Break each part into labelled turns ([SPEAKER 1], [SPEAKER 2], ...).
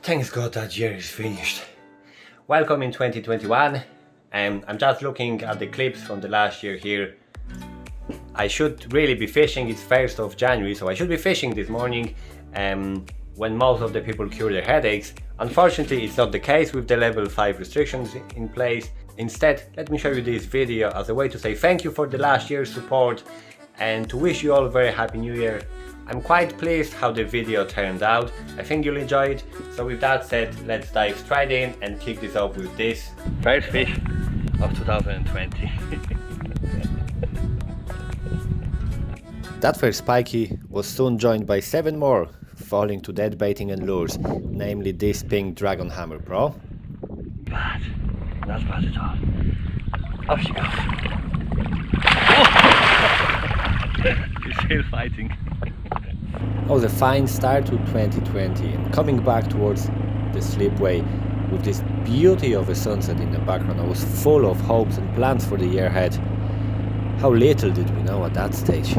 [SPEAKER 1] Thanks God that year is finished. Welcome in 2021. I'm just looking at the clips from the last year here. I should really be fishing. It's 1st of January, so I should be fishing this morning when most of the people cure their headaches. Unfortunately, it's not the case with the level 5 restrictions in place. Instead, let me show you this video as a way to say thank you for the last year's support and to wish you all a very happy new year. I'm quite pleased how the video turned out. I think you'll enjoy it. So with that said, let's dive straight in and kick this off with this first fish of 2020. That first pikey was soon joined by 7 more, falling to dead baiting and lures, namely this pink Dragon Hammer Pro. Bad, not bad at all. Off she goes. Oh! He's still fighting. That was a fine start to 2020, and coming back towards the slipway with this beauty of a sunset in the background, I was full of hopes and plans for the year ahead. How little did we know at that stage.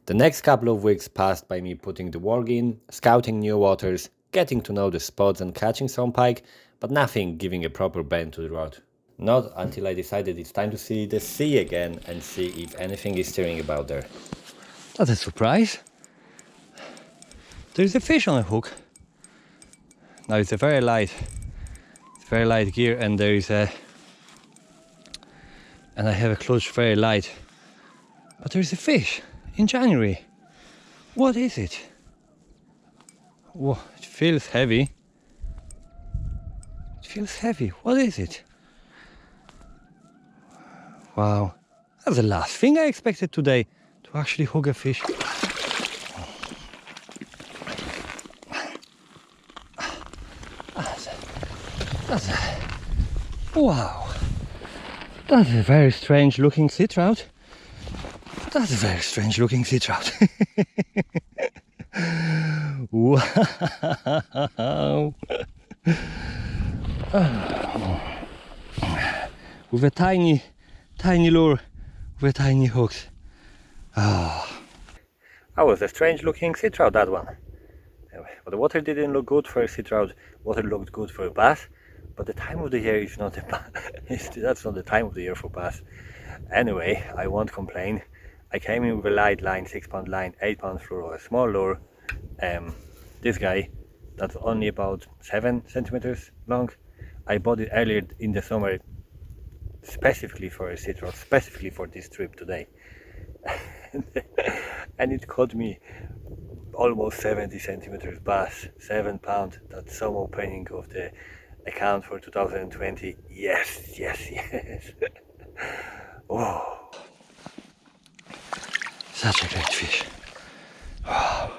[SPEAKER 1] The next couple of weeks passed by me putting the work in, scouting new waters, getting to know the spots and catching some pike, but nothing giving a proper bend to the rod. Not until I decided it's time to see the sea again and see if anything is stirring about there. That's a surprise. There's a fish on a hook. Now it's very light gear, and there is a, and I have a clutch very light, but there's a fish in January. What is it? Whoa, it feels heavy. It feels heavy. What is it? Wow, that's the last thing I expected today, to actually hook a fish. Wow, that's a very strange looking sea trout. That's a very strange looking sea trout. Wow. With a tiny lure, with tiny hooks. Oh. That was a strange looking sea trout, that one. Anyway, but the water didn't look good for a sea trout. Water looked good for a bass. But the time of the year is not that's not the time of the year for bass. Anyway, I won't complain. I came in with a light line, 6-pound line, 8-pound fluoro, or a small lure. This guy, that's only about 7 centimeters long. I bought it earlier in the summer, specifically for a sea trout, specifically for this trip today. And it caught me almost 70 centimeters bass, 7 pound. That's some opening of the account for 2020. Yes. Oh, such a great fish. Wow.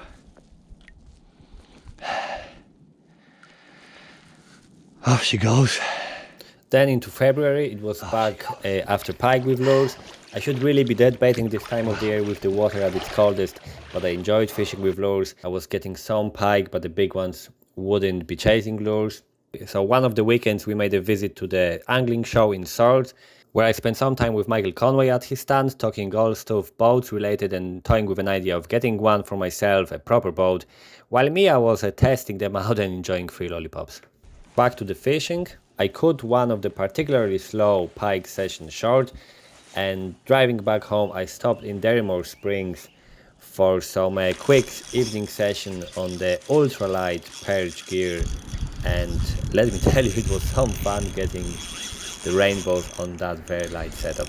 [SPEAKER 1] Off she goes. Then into February it was back after pike with lures. I should really be dead baiting this time of the year with the water at its coldest, but I enjoyed fishing with lures. I was getting some pike, but the big ones wouldn't be chasing lures. So one of the weekends we made a visit to the angling show in Swords, where I spent some time with Michael Conway at his stand, talking all stuff boats related and toying with an idea of getting one for myself, a proper boat, while I was testing them out and enjoying free lollipops. Back to the fishing, I cut one of the particularly slow pike session short, and driving back home I stopped in Derrimore Springs for some quick evening session on the ultralight perch gear. And let me tell you, it was some fun getting the rainbows on that very light setup.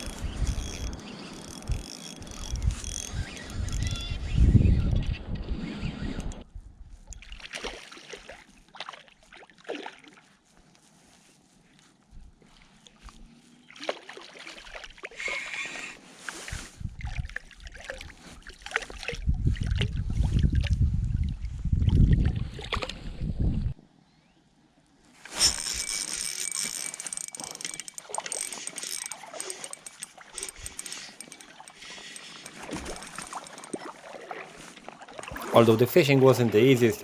[SPEAKER 1] Although the fishing wasn't the easiest,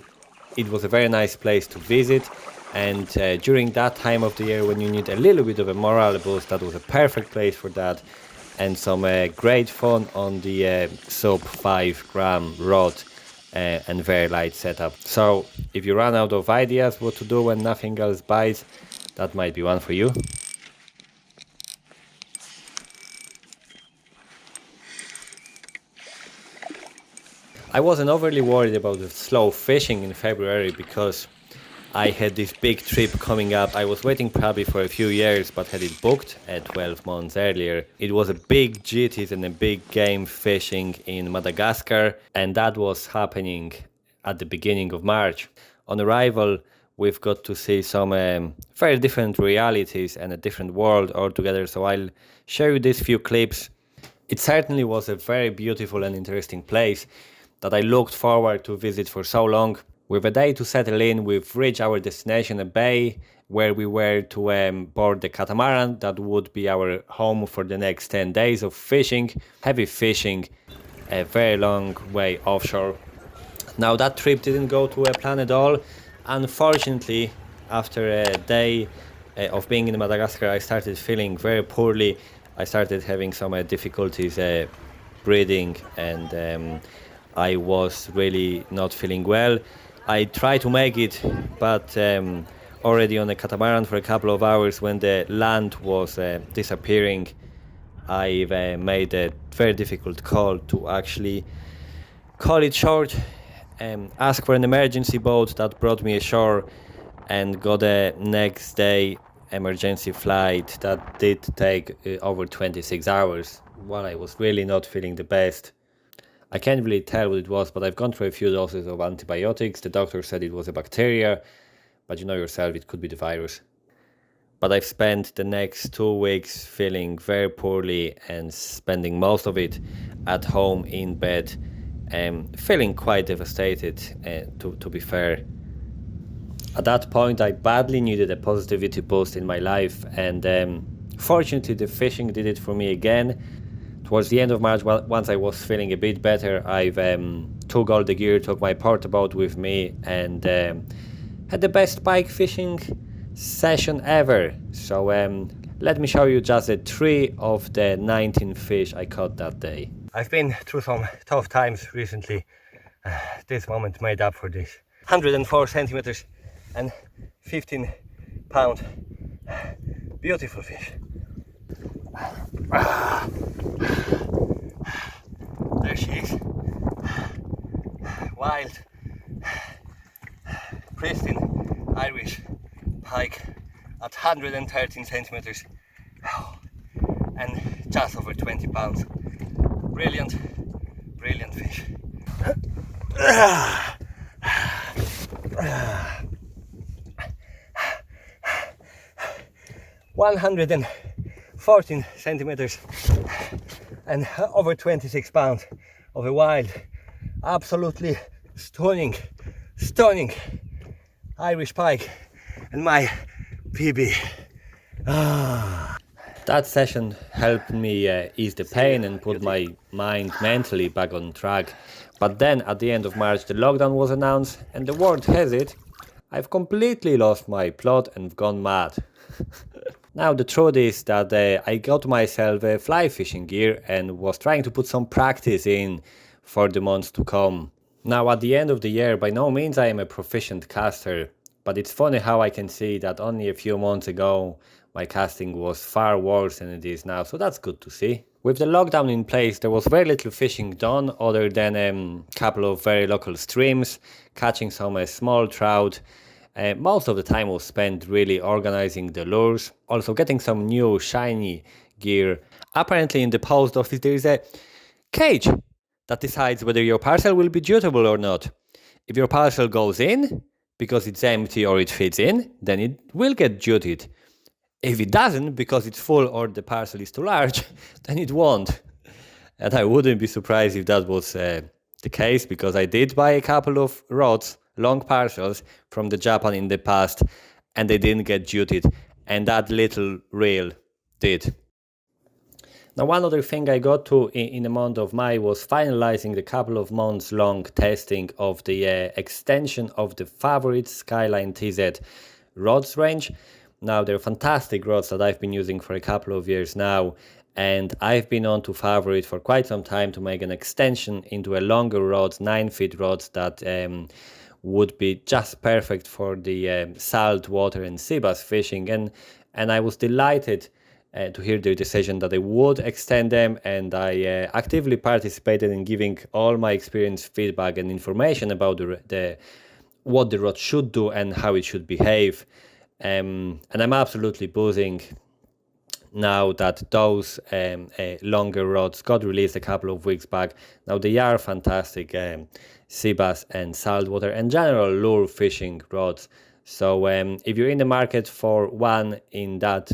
[SPEAKER 1] it was a very nice place to visit, and during that time of the year when you need a little bit of a morale boost, that was a perfect place for that. And some great fun on the sub 5 gram rod and very light setup. So if you run out of ideas what to do when nothing else bites, that might be one for you. I wasn't overly worried about the slow fishing in February because I had this big trip coming up. I was waiting probably for a few years, but had it booked at 12 months earlier. It was a big GTs and a big game fishing in Madagascar, and that was happening at the beginning of March. On arrival, we've got to see some very different realities and a different world altogether, so I'll show you these few clips. It certainly was a very beautiful and interesting place that I looked forward to visit for so long. With a day to settle in, we've reached our destination, a bay where we were to board the catamaran. That would be our home for the next 10 days of fishing, heavy fishing, a very long way offshore. Now that trip didn't go to a plan at all. Unfortunately, after a day of being in Madagascar, I started feeling very poorly. I started having some difficulties breathing, and I was really not feeling well. I tried to make it, but already on the catamaran for a couple of hours when the land was disappearing, I made a very difficult call to actually call it short, ask for an emergency boat that brought me ashore, and got a next day emergency flight that did take over 26 hours while I was really not feeling the best. I can't really tell what it was, but I've gone through a few doses of antibiotics. The doctor said it was a bacteria, but you know yourself, it could be the virus. But I've spent the next 2 weeks feeling very poorly and spending most of it at home in bed, feeling quite devastated, to be fair. At that point, I badly needed a positivity boost in my life, and fortunately the fishing did it for me again. Towards the end of March, once I was feeling a bit better, I've took all the gear, took my portaboat with me, and had the best pike fishing session ever. So let me show you just 3 of the 19 fish I caught that day. I've been through some tough times recently. This moment made up for this. 104 centimeters and 15 pound. Beautiful fish. There she is. Wild, pristine Irish pike at 113 centimeters and just over 20 pounds. Brilliant, brilliant fish. 114 centimeters and over 26 pounds of a wild, absolutely stunning Irish pike, and my PB. That session helped me ease the pain and put my mind mentally back on track. But then at the end of March the lockdown was announced, and the word has it, I've completely lost my plot and gone mad. Now the truth is that I got myself a fly fishing gear and was trying to put some practice in for the months to come. Now at the end of the year, by no means I am a proficient caster, but it's funny how I can see that only a few months ago my casting was far worse than it is now, so that's good to see. With the lockdown in place, there was very little fishing done other than a couple of very local streams, catching some small trout. Most of the time was spent really organizing the lures, also getting some new shiny gear. Apparently in the post office there is a cage that decides whether your parcel will be dutable or not. If your parcel goes in because it's empty or it fits in, then it will get duted. If it doesn't, because it's full or the parcel is too large, then it won't. And I wouldn't be surprised if that was the case, because I did buy a couple of rods, long parcels from the Japan in the past, and they didn't get duted, and that little reel did. Now one other thing I got to in the month of May was finalizing the couple of months long testing of the extension of the favorite Skyline TZ rods range. Now they're fantastic rods that I've been using for a couple of years now, and I've been on to Favorite for quite some time to make an extension into a longer rod, 9-foot rods that would be just perfect for the salt water and seabass fishing, and I was delighted to hear the decision that I would extend them, and I actively participated in giving all my experience, feedback and information about what the rod should do and how it should behave, and I'm absolutely buzzing now that those longer rods got released a couple of weeks back. Now they are fantastic seabass and saltwater and general lure fishing rods. So if you're in the market for one in that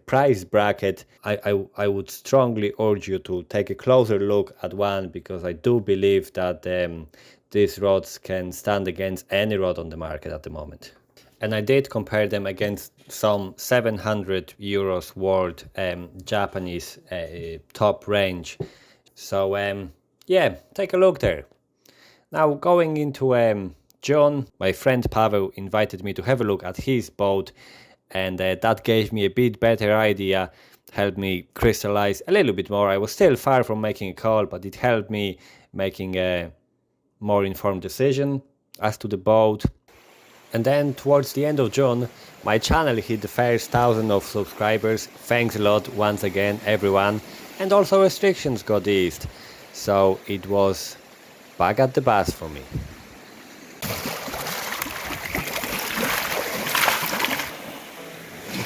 [SPEAKER 1] price bracket, I would strongly urge you to take a closer look at one, because I do believe that these rods can stand against any rod on the market at the moment. And I did compare them against some 700 euros worth Japanese top range. So yeah, take a look there. Now going into June, my friend Paweł invited me to have a look at his boat, and that gave me a bit better idea, helped me crystallize a little bit more. I was still far from making a call, but it helped me making a more informed decision as to the boat. And then towards the end of June, my channel hit the first 1,000 of subscribers. Thanks a lot once again, everyone. And also restrictions got eased, so it was back at the bass for me.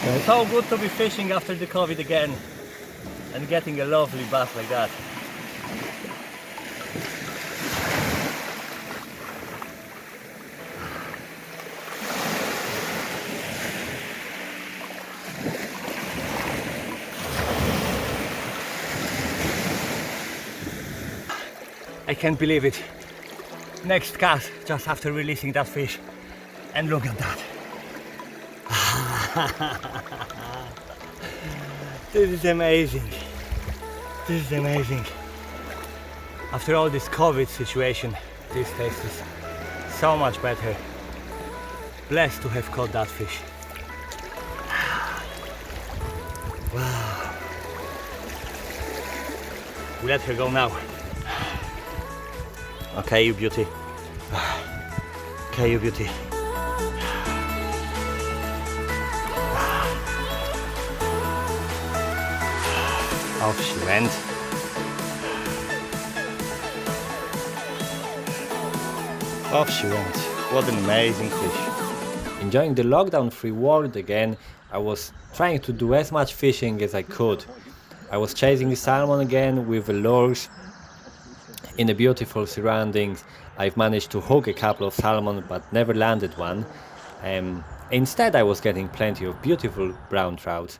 [SPEAKER 1] It's so good to be fishing after the COVID again and getting a lovely bass like that. I can't believe it. Next cast just after releasing that fish, and look at that. This is amazing. This is amazing. After all this COVID situation, this tastes so much better. Blessed to have caught that fish. Wow. We let her go now. Okay, you beauty. Okay, you beauty. Off she went. Off she went. What an amazing fish. Enjoying the lockdown-free world again, I was trying to do as much fishing as I could. I was chasing the salmon again with the lures in the beautiful surroundings. I've managed to hook a couple of salmon but never landed one. Instead I was getting plenty of beautiful brown trout.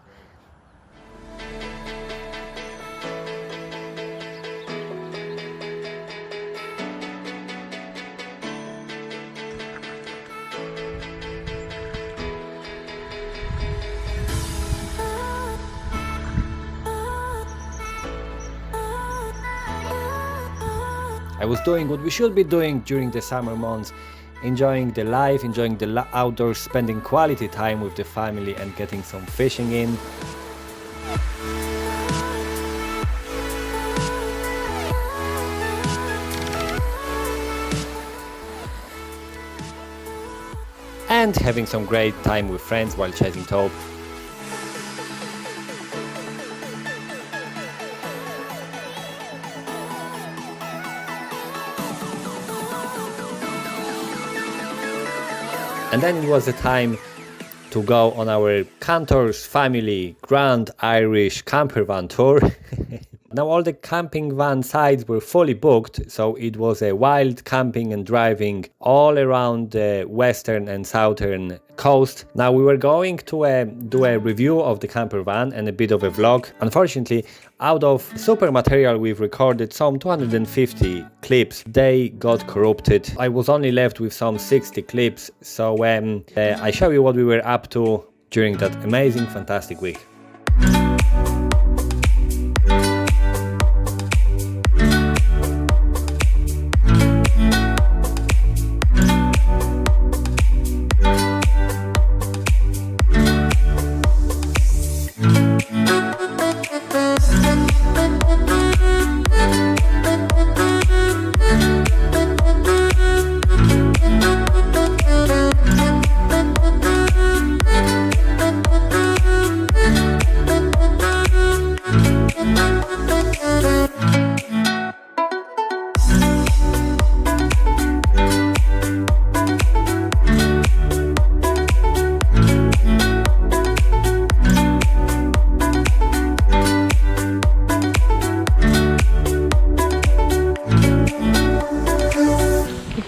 [SPEAKER 1] I was doing what we should be doing during the summer months, enjoying the life, enjoying the outdoors, spending quality time with the family and getting some fishing in. And having some great time with friends while chasing taupe. And then it was the time to go on our Kantor's family Grand Irish camper van tour. Now all the camping van sites were fully booked, so it was a wild camping and driving all around the western and southern coast. Now we were going to do a review of the camper van and a bit of a vlog. Unfortunately, out of super material we've recorded some 250 clips, they got corrupted. I was only left with some 60 clips, so I show you what we were up to during that amazing, fantastic week.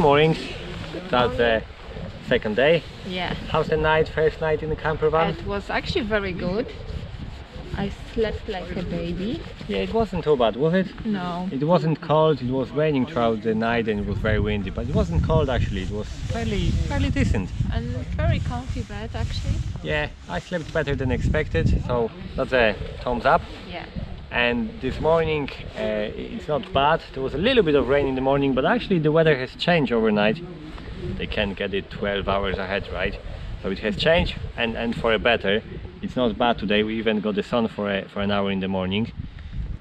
[SPEAKER 1] morning. That's the second day.
[SPEAKER 2] Yeah.
[SPEAKER 1] How's the night, first night in the camper van?
[SPEAKER 2] It was actually very good. I slept like a baby.
[SPEAKER 1] Yeah, it wasn't too bad, was it?
[SPEAKER 2] No.
[SPEAKER 1] It wasn't cold, it was raining throughout the night and it was very windy, but it wasn't cold actually, it was fairly decent.
[SPEAKER 2] And very comfy bed actually.
[SPEAKER 1] Yeah, I slept better than expected, so that's a thumbs up.
[SPEAKER 2] Yeah.
[SPEAKER 1] And this morning it's not bad. There was a little bit of rain in the morning, but actually the weather has changed overnight. They can get it 12 hours ahead, right? So it has changed and for a better. It's not bad today. We even got the sun for an hour in the morning.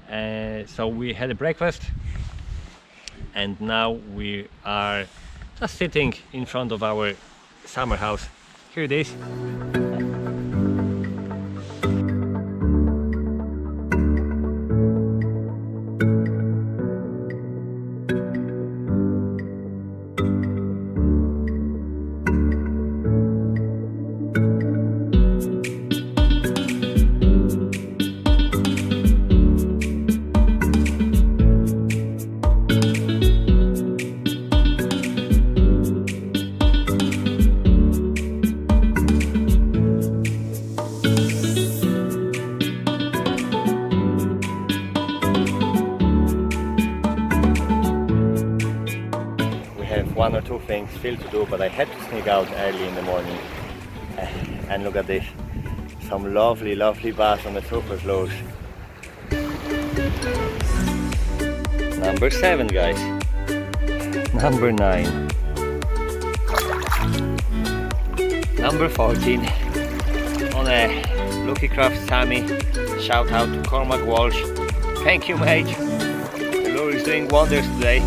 [SPEAKER 1] So we had a breakfast and now we are just sitting in front of our summer house. Here it is. One or two things still to do, but I had to sneak out early in the morning. And look at this, some lovely bass on the super lures. Number 7, guys. Number 9. Number 14 on a Lucky Craft Sammy. Shout out to Cormac Walsh. Thank you, mate. The lure is doing wonders today.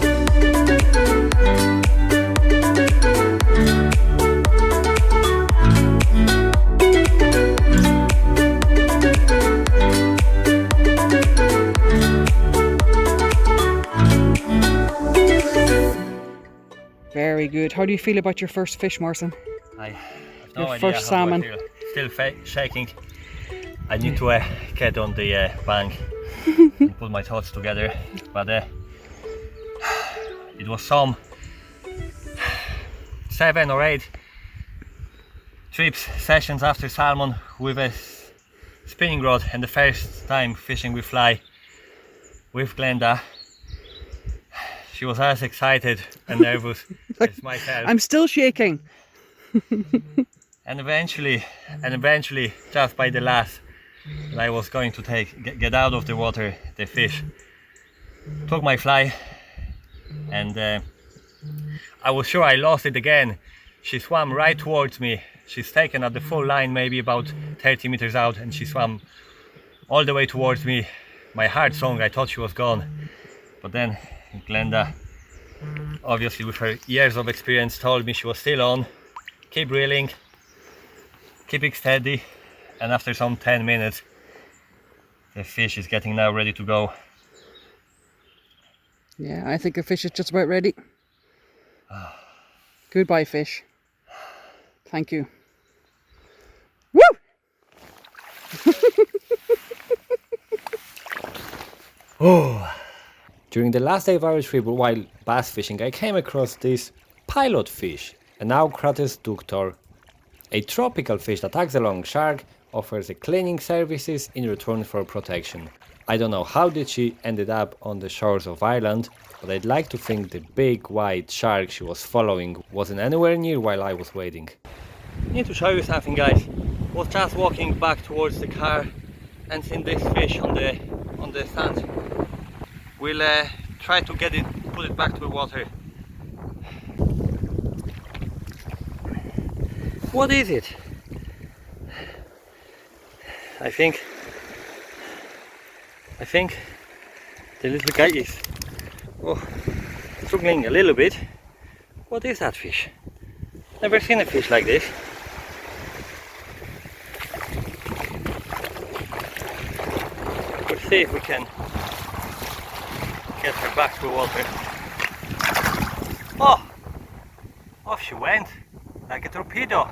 [SPEAKER 3] Very good. How do you feel about your first fish, Marcin?
[SPEAKER 1] I have no
[SPEAKER 3] your
[SPEAKER 1] idea
[SPEAKER 3] first
[SPEAKER 1] how
[SPEAKER 3] salmon.
[SPEAKER 1] do I feel. Still shaking. I need to get on the bank and put my thoughts together. But it was some 7 or 8 trips, sessions after salmon with a spinning rod, and the first time fishing with fly with Glenda. She was as excited and nervous as myself.
[SPEAKER 3] I'm still shaking.
[SPEAKER 1] And eventually, just by the last, I was going to get out of the water, the fish took my fly, and I was sure I lost it again. She swam right towards me. She's taken at the full line, maybe about 30 meters out, and she swam all the way towards me. My heart sunk. I thought she was gone, but then Glenda, obviously with her years of experience, told me she was still on. Keep reeling, keep it steady, and after some 10 minutes the fish is getting now ready to go.
[SPEAKER 3] Yeah, I think the fish is just about ready. Goodbye, fish. Thank you. Woo!
[SPEAKER 1] Oh. During the last day of our trip while bass fishing, I came across this pilot fish, an Naucrates ductor, a tropical fish that tags along shark, offers a cleaning services in return for protection. I don't know how did she ended up on the shores of Ireland, but I'd like to think the big white shark she was following wasn't anywhere near while I was waiting. I need to show you something, guys. I was just walking back towards the car and seen this fish on the sand. We'll try to put it back to the water. What is it? I think the little guy is struggling a little bit. What is that fish? Never seen a fish like this. We'll see if we can get her back to water. Oh! Off she went, like a torpedo.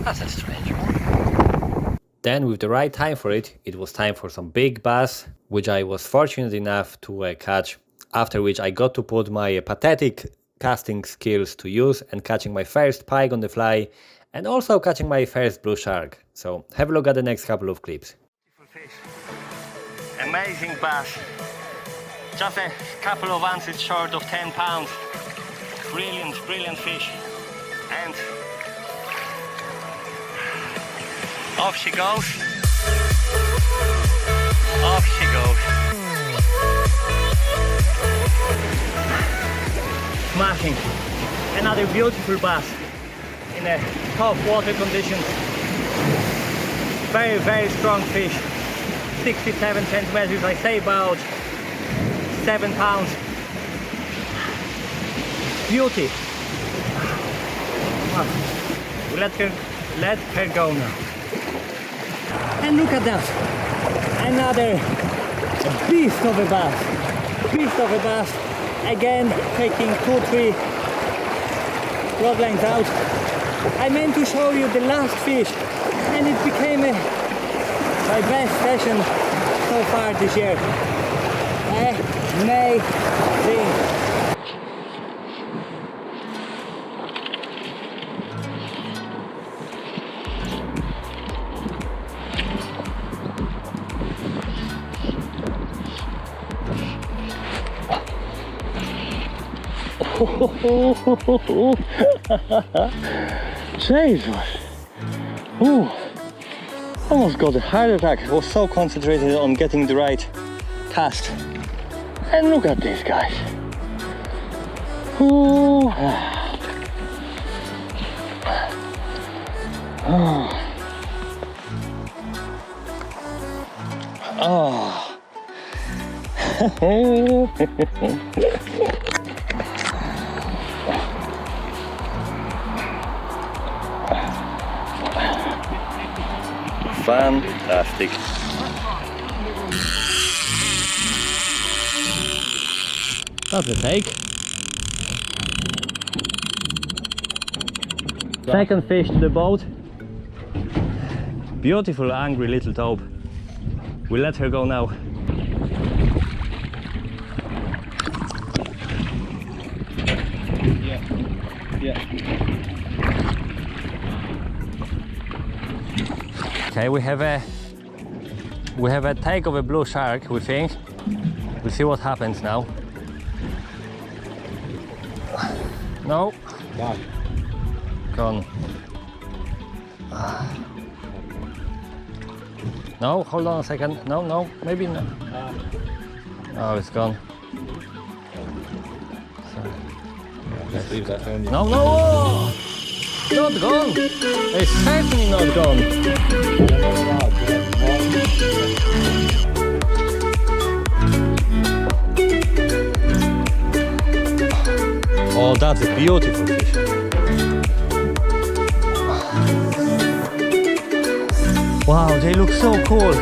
[SPEAKER 1] That's a strange one. Then with the right time for it, it was time for some big bass, which I was fortunate enough to catch, after which I got to put my pathetic casting skills to use and catching my first pike on the fly and also catching my first blue shark. So have a look at the next couple of clips. Amazing bass. Just a couple of ounces short of 10 pounds. Brilliant, brilliant fish. And off she goes. Off she goes. Smashing. Another beautiful bass in a tough water conditions. Very, very strong fish. 67 centimeters, I say about 7 pounds. Beauty. Let her go now. And look at that. Another beast of a bass. Beast of a bass. Again, taking 2-3 rod lengths out. I meant to show you the last fish and it became my best session so far this year. Amazing. Jesus. Ooh. Almost got a heart attack. I was so concentrated on getting the right cast. And look at these guys. Ooh. Oh. Fantastic. That's a take. Second fish to the boat. Beautiful angry little taupe. We'll let her go now. Yeah. Okay, we have a take of a blue shark, we think. We'll see what happens now. No. Gone. No, hold on a second. No, maybe not. Oh, it's gone.
[SPEAKER 4] Just leave that phone.
[SPEAKER 1] No! Not gone! It's certainly not gone! Oh, that's a beautiful fish. Wow, they look so cool.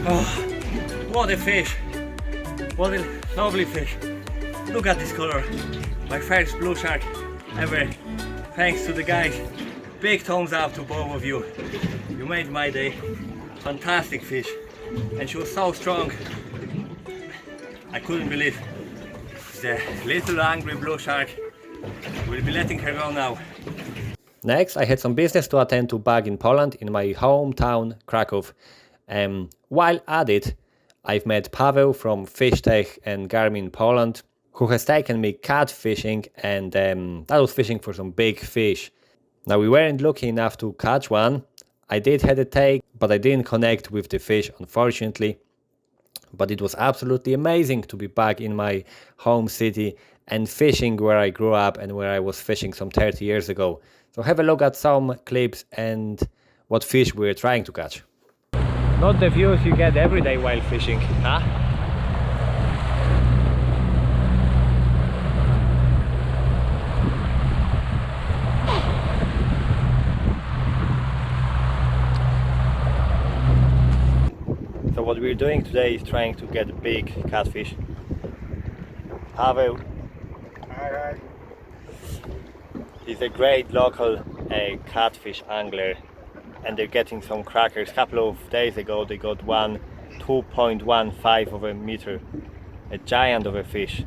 [SPEAKER 1] Oh, what a fish. What a lovely fish. Look at this color. My first blue shark ever. Thanks to the guys. Big thumbs up to both of you. You made my day. Fantastic fish. And she was so strong. I couldn't believe. The little angry blue shark. We'll be letting her go now. Next, I had some business to attend to back in Poland, in my hometown, Kraków. While at it, I've met Paweł from Fish Tech and Garmin Poland, who has taken me catfishing, and that was fishing for some big fish. Now, we weren't lucky enough to catch one. I did have a take, but I didn't connect with the fish, unfortunately. But it was absolutely amazing to be back in my home city and fishing where I grew up and where I was fishing some 30 years ago. So have a look at some clips and what fish we're trying to catch. Not the views you get every day while fishing, huh? So what we're doing today is trying to get a big catfish. Paweł. He's a great local catfish angler, and they're getting some crackers. A couple of days ago they got one 2.15 of a meter, a giant of a fish.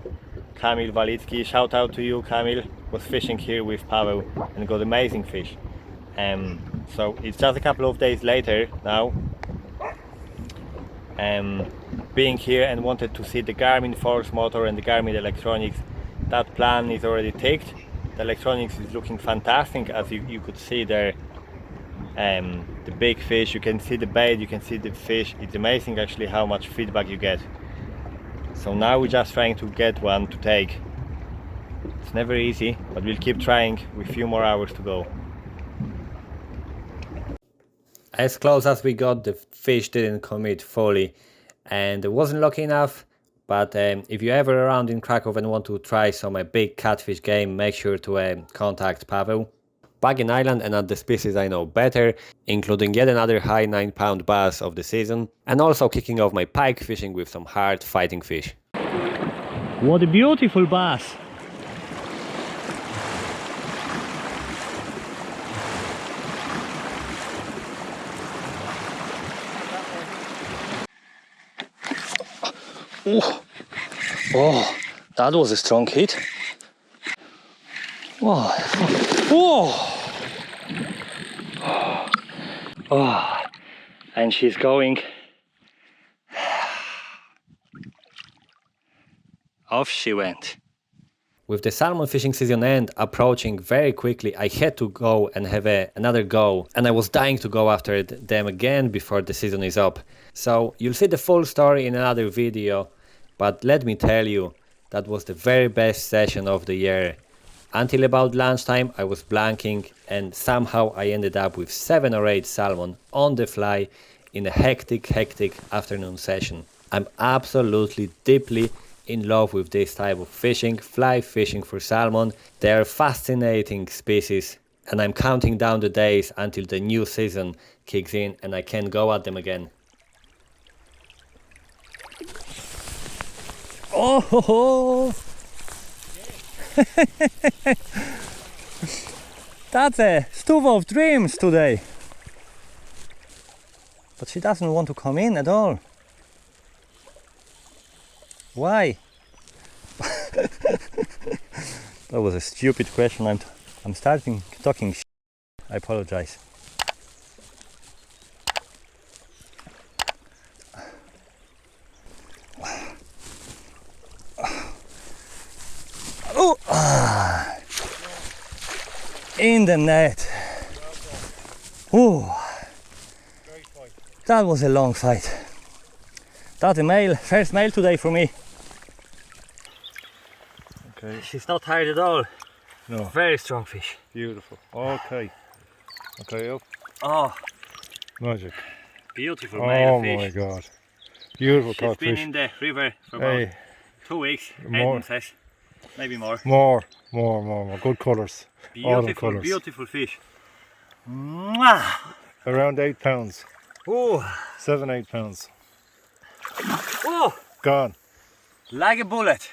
[SPEAKER 1] Kamil Walicki, shout out to you, Kamil, was fishing here with Paweł and got amazing fish. So it's just a couple of days later now, being here and wanted to see the Garmin Force motor and the Garmin electronics. That plan is already ticked. The electronics is looking fantastic, as you could see there. The big fish, you can see the bait, you can see the fish. It's amazing actually how much feedback you get. So now we're just trying to get one to take. It's never easy, but we'll keep trying with a few more hours to go. As close as we got, the fish didn't commit fully, and it wasn't lucky enough. But if you're ever around in Krakow and want to try some big catfish game, make sure to contact Paweł. Back in Ireland and at the species I know better, including yet another high 9-pound bass of the season, and also kicking off my pike fishing with some hard fighting fish. What a beautiful bass! Oh, that was a strong hit. Oh, and she's going. Off she went. With the salmon fishing season end approaching very quickly, I had to go and have another go, and I was dying to go after them again before the season is up. So you'll see the full story in another video, but let me tell you, that was the very best session of the year. Until about lunchtime I was blanking, and somehow I ended up with 7 or 8 salmon on the fly in a hectic afternoon session. I'm absolutely deeply in love with this type of fishing, fly fishing for salmon. They are fascinating species, and I'm counting down the days until the new season kicks in and I can go at them again. Oh ho ho! That's a stove of dreams today. But she doesn't want to come in at all. Why? That was a stupid question. I'm starting talking shit. I apologize. Oh, in the net. Oh, that was a long fight. That's a male, first male today for me.
[SPEAKER 4] Okay.
[SPEAKER 1] She's not tired at all.
[SPEAKER 4] No.
[SPEAKER 1] Very strong fish.
[SPEAKER 4] Beautiful. Okay. Okay, up.
[SPEAKER 1] Oh,
[SPEAKER 4] Magic.
[SPEAKER 1] beautiful male fish.
[SPEAKER 4] Oh my god. Beautiful
[SPEAKER 1] She's
[SPEAKER 4] caught
[SPEAKER 1] been
[SPEAKER 4] fish.
[SPEAKER 1] in the river for about 2 weeks.
[SPEAKER 4] More.
[SPEAKER 1] Aiden says. Maybe more.
[SPEAKER 4] More. Good colours.
[SPEAKER 1] Beautiful, beautiful fish. Mwah!
[SPEAKER 4] Around 8 pounds.
[SPEAKER 1] Oh,
[SPEAKER 4] 7-8 pounds.
[SPEAKER 1] oh,
[SPEAKER 4] Gone.
[SPEAKER 1] like a bullet.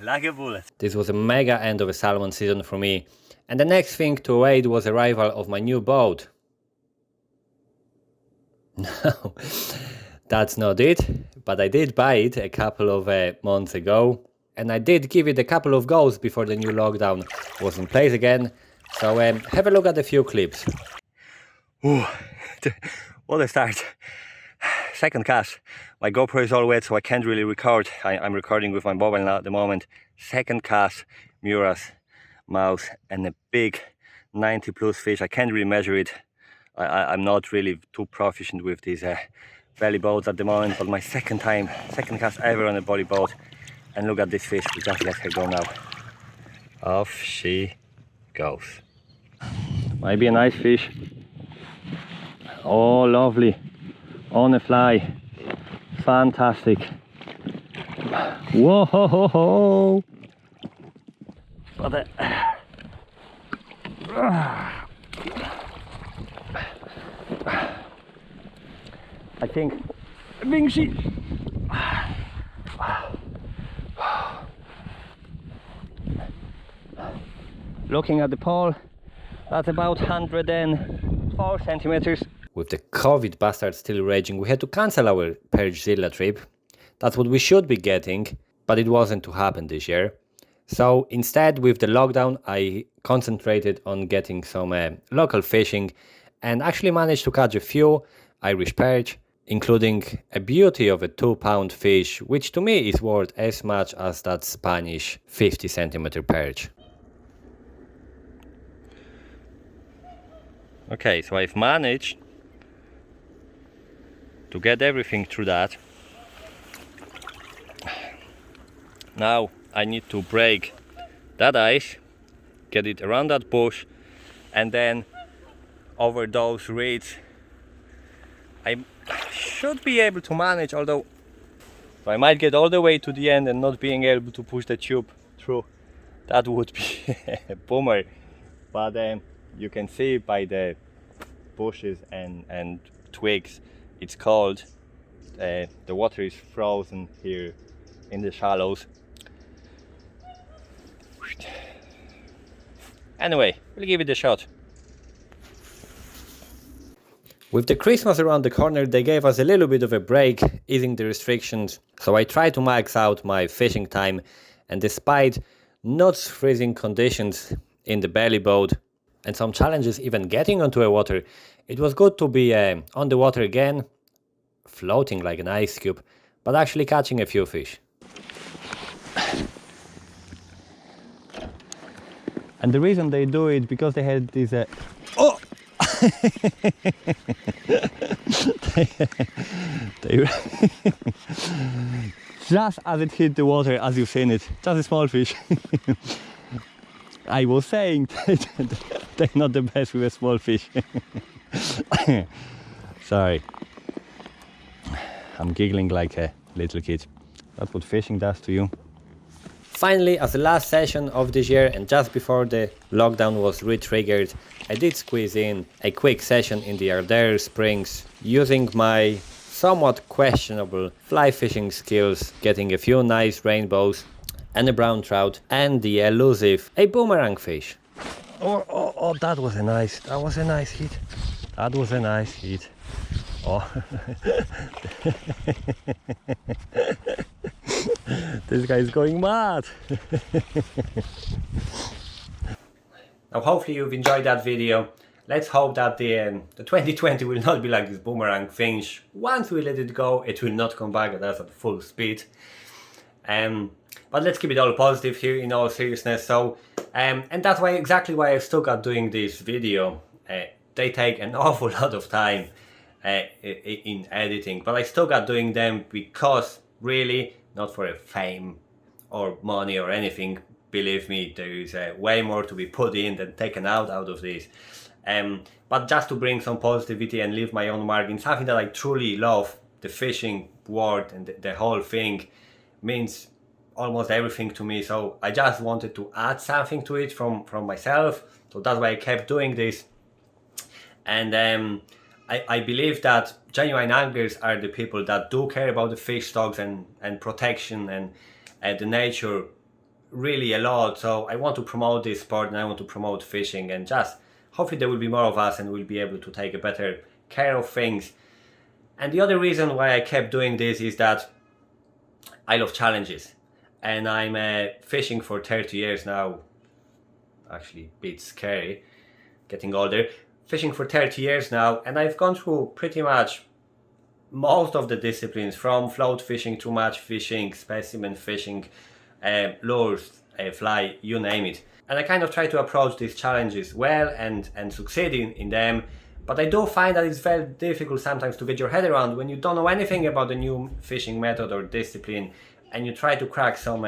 [SPEAKER 1] Like a bullet. This was a mega end of a salmon season for me. And the next thing to await was arrival of my new boat. No, that's not it. But I did buy it a couple of months ago. And I did give it a couple of goes before the new lockdown was in place again. So have a look at a few clips. Ooh, what a start. Second cast. My GoPro is all wet, so I can't really record. I'm recording with my mobile now at the moment. Second cast, Mura's mouse, and a big 90 plus fish. I can't really measure it. I'm not really too proficient with these belly boats at the moment, but my second cast ever on a belly boat. And look at this fish, we just let her go now. Off she goes. Might be a nice fish. Oh, lovely. On a fly. Fantastic. Whoa ho ho ho. But I think she. Looking at the pole, that's about 104 centimeters. With the COVID bastard still raging, we had to cancel our Perchzilla trip. That's what we should be getting, but it wasn't to happen this year. So instead, with the lockdown, I concentrated on getting some local fishing and actually managed to catch a few Irish perch, including a beauty of a 2-pound fish, which to me is worth as much as that Spanish 50-centimeter perch. Okay, so I've managed to get everything through that. Now I need to break that ice, get it around that bush, and then over those reeds. I should be able to manage, although I might get all the way to the end and not being able to push the tube through. That would be a bummer. But you can see by the bushes and twigs, it's cold. The water is frozen here in the shallows. Anyway, we'll give it a shot. With the Christmas around the corner, they gave us a little bit of a break, easing the restrictions, so I tried to max out my fishing time, and despite not freezing conditions in the belly boat and some challenges even getting onto a water, it was good to be on the water again, floating like an ice cube, but actually catching a few fish. And the reason they do it, because they had this oh! they just as it hit the water, as you've seen it, just a small fish. I was saying they're not the best with a small fish. Sorry, I'm giggling like a little kid. That's what fishing does to you. Finally, as the last session of this year and just before the lockdown was re-triggered, I did squeeze in a quick session in the Ardere Springs using my somewhat questionable fly fishing skills, getting a few nice rainbows and a brown trout and the elusive a boomerang fish. Oh, that was a nice hit. That was a nice hit. Oh. This guy is going mad. Now hopefully you've enjoyed that video. Let's hope that the 2020 will not be like this boomerang fish. Once we let it go, it will not come back at us at full speed. But let's keep it all positive here in all seriousness. So, and that's exactly why I stuck at doing this video. They take an awful lot of time in editing, but I stuck at doing them because really, not for a fame or money or anything. Believe me, there is way more to be put in than taken out of this. But just to bring some positivity and leave my own mark in something that I truly love, the fishing world and the whole thing means almost everything to me. So I just wanted to add something to it from myself. So that's why I kept doing this. And I believe that genuine anglers are the people that do care about the fish stocks and protection and the nature really a lot. So I want to promote this sport and I want to promote fishing, and just hopefully there will be more of us and we'll be able to take a better care of things. And the other reason why I kept doing this is that I love challenges, and I'm fishing for 30 years now. Actually a bit scary, getting older. Fishing for 30 years now, and I've gone through pretty much most of the disciplines, from float fishing to match fishing, specimen fishing, lures, fly, you name it. And I kind of try to approach these challenges well and succeed in them. But I do find that it's very difficult sometimes to get your head around when you don't know anything about the new fishing method or discipline and you try to crack some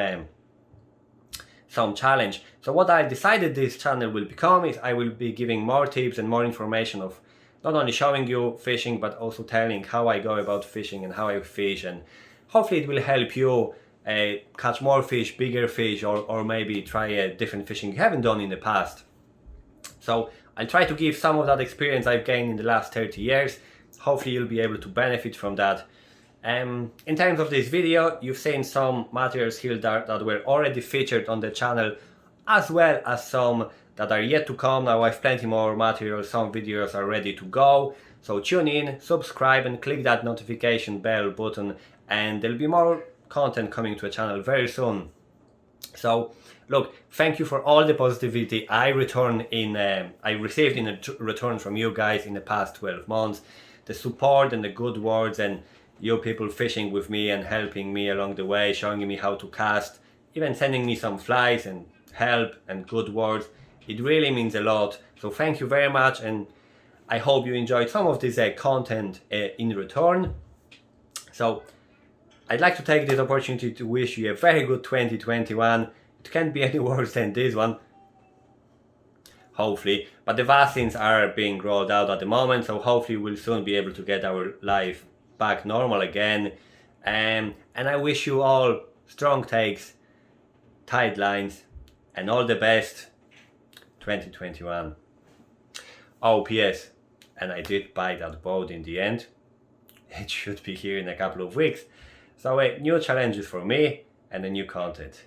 [SPEAKER 1] challenge. So what I decided this channel will become is I will be giving more tips and more information of not only showing you fishing but also telling how I go about fishing and how I fish, and hopefully it will help you catch more fish, bigger fish, or maybe try a different fishing you haven't done in the past. So I'll try to give some of that experience I've gained in the last 30 years. Hopefully you'll be able to benefit from that. In terms of this video, you've seen some materials here that were already featured on the channel, as well as some that are yet to come. Now I've plenty more materials, some videos are ready to go. So tune in, subscribe and click that notification bell button, and there'll be more content coming to the channel very soon. So look, thank you for all the positivity I received in return from you guys in the past 12 months. The support and the good words, and you people fishing with me and helping me along the way, showing me how to cast, even sending me some flies and help and good words. It really means a lot. So thank you very much, and I hope you enjoyed some of this content in return. So I'd like to take this opportunity to wish you a very good 2021. It can't be any worse than this one, hopefully. But the vaccines are being rolled out at the moment, so hopefully we'll soon be able to get our life back normal again. And I wish you all strong takes, tight lines, and all the best 2021. Oh, P.S. And I did buy that boat in the end. It should be here in a couple of weeks. So new challenges for me and a new content.